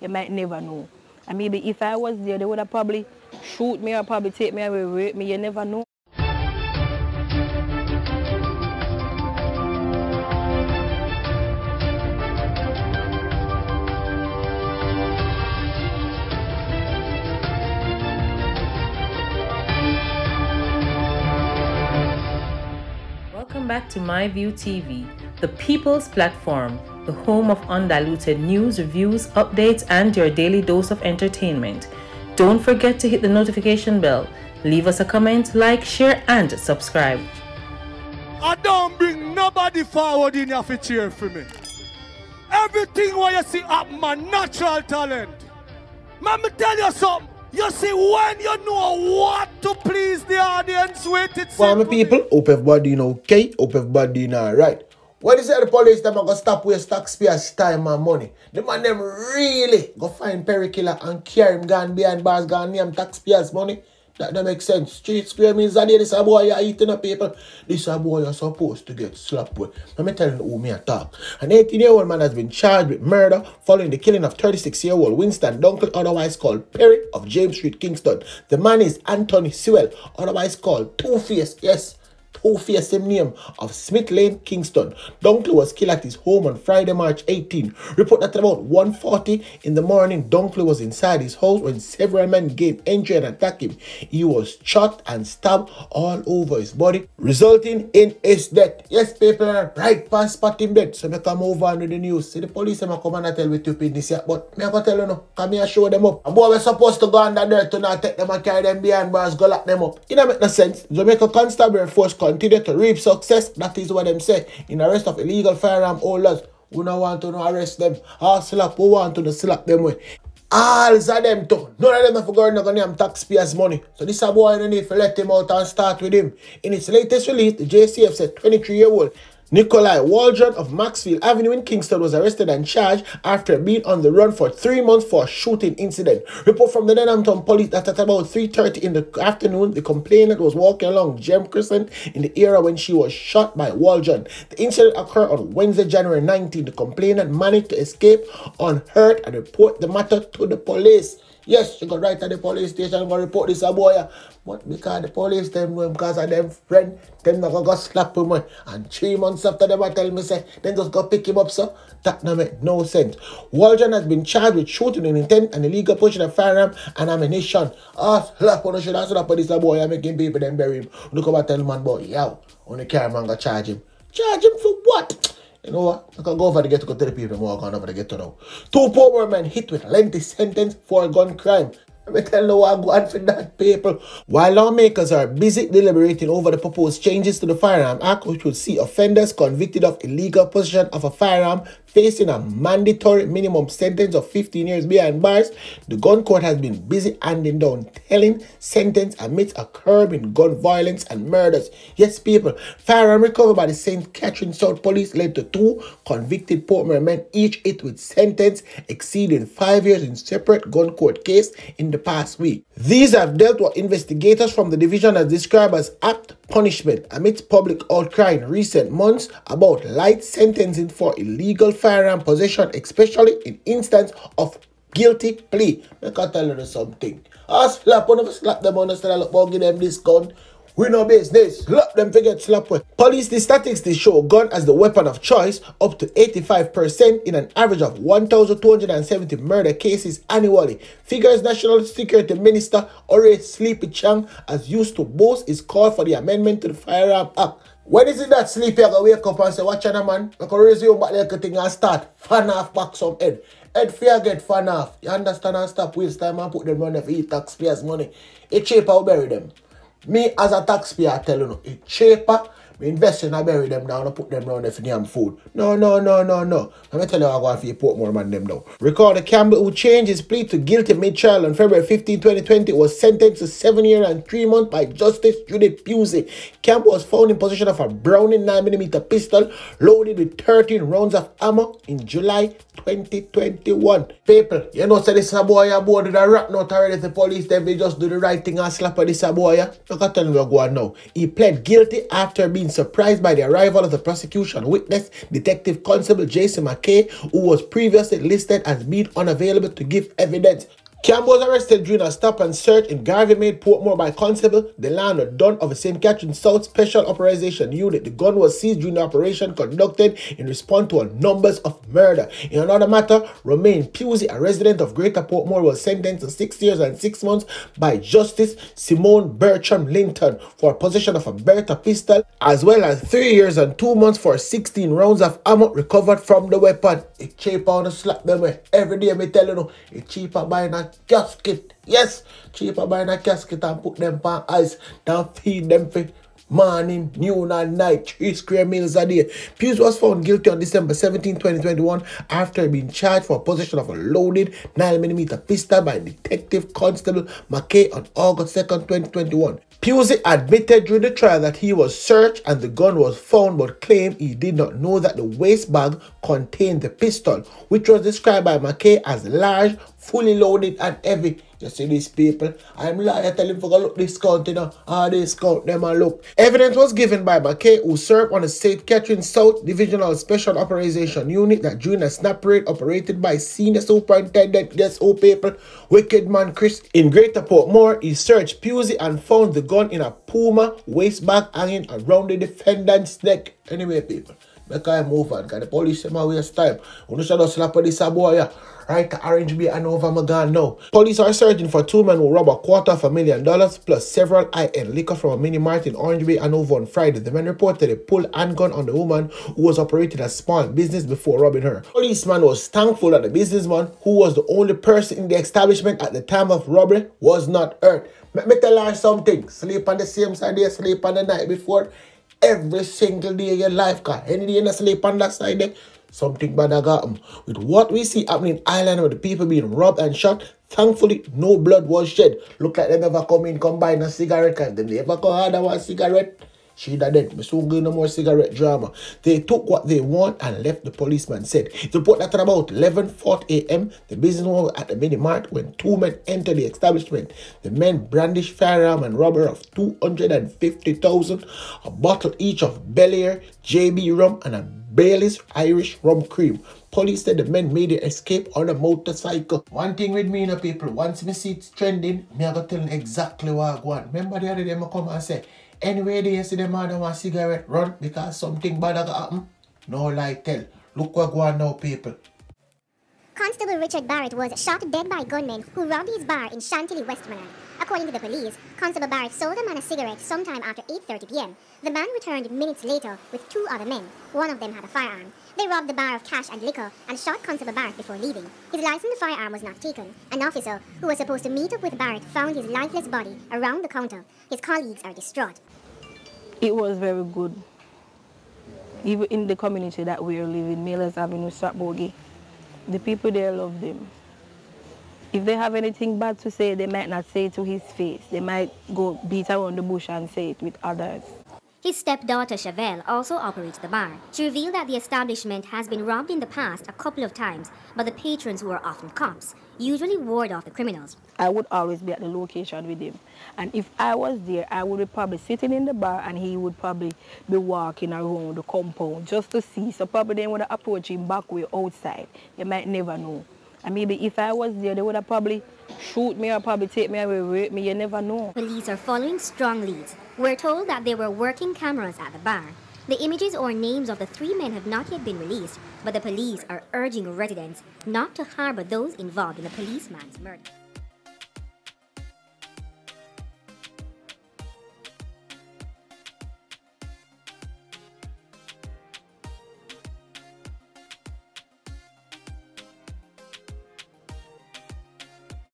You might never know. And maybe if I was there, they would have probably shoot me or probably take me away, rape me. You never know. Welcome back to MyView TV, the people's platform, the home of undiluted news, reviews, updates, and your daily dose of entertainment. Don't forget to hit the notification bell, leave us a comment, like, share, and subscribe. I don't bring nobody forward in your cheer for me. Everything what you see up my natural talent. Let me tell you something. You see, when you know what to please the audience with, it's for my people, hope everybody okay, hope everybody alright. When they say the police, them are going to stop waste taxpayers' time and money. The man them really go find Perry Killer and carry him gone behind bars, gone name taxpayers' money. That makes sense. Street square means that this a boy you're eating up people. This a boy you're supposed to get slapped with. Let me tell you who me a talk. An 18-year-old man has been charged with murder following the killing of 36-year-old Winston Dunkel, otherwise called Perry, of James Street, Kingston. The man is Anthony Sewell, otherwise called Two-Face. Yes, Two-Face, same name, of Smith Lane, Kingston. Dunkley was killed at his home on Friday, March 18. Report that at about 1:40 in the morning, Dunkley was inside his house when several men gained entry and attacked him. He was shot and stabbed all over his body, resulting in his death. Yes, people are right past spot him dead. So I come over under the news. See the police them come and tell me stupidness here, but me I go tell you no, come here show them up. A boy was supposed to go under there to not take them and carry them behind bars, go lock them up. It don't make no sense. Jamaica Constabulary Force continue to reap success. That is what them say in arrest of illegal firearm holders. Who don't want to arrest them. All slap who want to slap them with. All of them too. None of them have forgotten to name taxpayers' money. So this a boy no need to let him out and start with him. In its latest release, the JCF said 23-year-old Nikolai Waldron of Maxfield Avenue in Kingston was arrested and charged after being on the run for 3 months for a shooting incident. Report from the Denhampton police that at about 3:30 in the afternoon, the complainant was walking along Gem Crescent in the area when she was shot by Waldron. The incident occurred on Wednesday, January 19. The complainant managed to escape unhurt and report the matter to the police. Yes, she got right at the police station and go report this a boy. But because the police them know because of them friend, them not go slap him. And 3 months after them I tell me say, then just go pick him up, so that no make no sense. Waldron has been charged with shooting in intent and illegal possession of firearm and ammunition. Slap on the shoulder, slap on this a boy and making people them bury him. Look over tell man boy, yo, on the car man go charge him. Charge him for what? You know what? I can go over the ghetto, go tell the people more going over the ghetto now. 2 poor men hit with lengthy sentence for a gun crime. Let me tell you what I'm going for that, people. While lawmakers are busy deliberating over the proposed changes to the Firearm Act, which would see offenders convicted of illegal possession of a firearm facing a mandatory minimum sentence of 15 years behind bars, the gun court has been busy handing down telling sentence amidst a curb in gun violence and murders. Yes, people, firearm recovered by the St. Catherine South Police led to 2 convicted Portmore men, each hit with sentence exceeding 5 years in separate gun court case in the past week. These have dealt with investigators from the division as described as apt punishment amidst public outcry in recent months about light sentencing for illegal firearm possession, especially in instance of guilty plea. I can tell you something. I slap one of us, slap them on the side, look, give them this gun. We no business. Slap them forget slap with. Police statistics they show gun as the weapon of choice up to 85% in an average of 1,270 murder cases annually. Figures National Security Minister Ore Sleepy Chang has used to boast his call for the amendment to the Firearm Act. When is it that Sleepy I go wake up and say, watch out man, I can resume back like a thing and start fan off back some head. Head fear get fan off. You understand and stop waste time and put them on for eat taxpayers' money. It's cheaper to bury them. Me as a taxpayer I tell you, it's cheaper. Me invest in and bury them down and put them down there for damn food. No. Let me tell you how I'm going for you Portmore man them now. Recall the Campbell who changed his plea to guilty mid-trial on February 15, 2020 was sentenced to 7 years and 3 months by Justice Judith Pusey. Campbell was found in possession of a Browning 9mm pistol loaded with 13 rounds of ammo in July 2021. People, you know, say this a boy aboard with a rat not already the police, then they just do the right thing and slap at this a boy. I can tell you what's going on now. He pled guilty after being been surprised by the arrival of the prosecution witness, Detective Constable Jason McKay, who was previously listed as being unavailable to give evidence. Campbell was arrested during a stop and search in Garvey-Made, Portmore by Constable Delano Dunn of the St. Catherine South Special Operation Unit. The gun was seized during the operation conducted in response to a numbers of murder. In another matter, Romaine Pusey, a resident of Greater Portmore, was sentenced to 6 years and 6 months by Justice Simone Bertram Linton for possession of a Beretta pistol, as well as 3 years and 2 months for 16 rounds of ammo recovered from the weapon. It's cheaper on the slap them way. Every day me tell you, it's cheaper buying a casket. Yes, cheaper buying a casket and put them on ice than feed them for morning, noon and night, 3 square meals a day. Pusey was found guilty on December 17, 2021 after being charged for possession of a loaded 9mm pistol by Detective Constable McKay on August 2nd, 2021. Pusey admitted during the trial that he was searched and the gun was found, but claimed he did not know that the waist bag contained the pistol, which was described by McKay as large, fully loaded and heavy. You see these people, I'm liar, tell him for go look this count, you know, they count them and look. Evidence was given by McKay, who served on the St. Catherine South Divisional Special Operation Unit, that during a snap raid operated by Senior Superintendent, guess who people, Wicked Man Chris, in Greater Portmore, he searched Pusey and found the gun in a Puma waist bag hanging around the defendant's neck. Anyway, people, make I move on, because the police say my waste time. You should just slap this boy, yeah. Right to Orange Bay and Hanover, my gun now. Police are searching for 2 men who robbed $250,000 plus several high-end liquor from a mini mart in Orange Bay and Hanover on Friday. The men reported they pulled a handgun on the woman who was operating a small business before robbing her. Policeman was thankful that the businessman, who was the only person in the establishment at the time of robbery, was not hurt. Let me tell her something. Sleep on the same side there, sleep on the night before. Every single day of your life, cause any day you sleep on that side there, something bad got them. With what we see happening in Ireland with the people being robbed and shot, thankfully no blood was shed. Look like they never come in, come buy a cigarette, cause they never come order one cigarette. She dead. Me soon give no more cigarette drama. They took what they want and left, the policeman said. It reported that at about 11:40 a.m., the businessman was at the mini mart when 2 men entered the establishment. The men brandished firearm and robbery of $250,000, a bottle each of Bel-Air, JB rum, and a Bailey's Irish rum cream. Police said the men made their escape on a motorcycle. One thing with me, you know, people, once me see it trending, me I go tell them exactly what I want. Remember the other day I come and say, anyway, they see them man want cigarette run because something bad got happen. No lie tell. Look what go on now, people. Constable Richard Barrett was shot dead by gunmen who robbed his bar in Chantilly, Westmoreland. According to the police, Constable Barrett sold a man a cigarette sometime after 8:30 p.m. The man returned minutes later with 2 other men. One of them had a firearm. They robbed the bar of cash and liquor and shot Constable Barrett before leaving. His licensed firearm was not taken. An officer who was supposed to meet up with Barrett found his lifeless body around the counter. His colleagues are distraught. It was very good. Even in the community that we are living, Millers Avenue, Stratbogie, the people there love them. If they have anything bad to say, they might not say it to his face. They might go beat around the bush and say it with others. His stepdaughter, Chevelle, also operates the bar. She revealed that the establishment has been robbed in the past a couple of times, but the patrons, who are often cops, usually ward off the criminals. I would always be at the location with him. And if I was there, I would be probably sitting in the bar and he would probably be walking around the compound just to see. So probably they would approach him back way outside. You might never know. And maybe if I was there, they would have probably shoot me or probably take me away, rape me. You never know. Police are following strong leads. We're told that there were working cameras at the bar. The images or names of the 3 men have not yet been released, but the police are urging residents not to harbor those involved in the policeman's murder.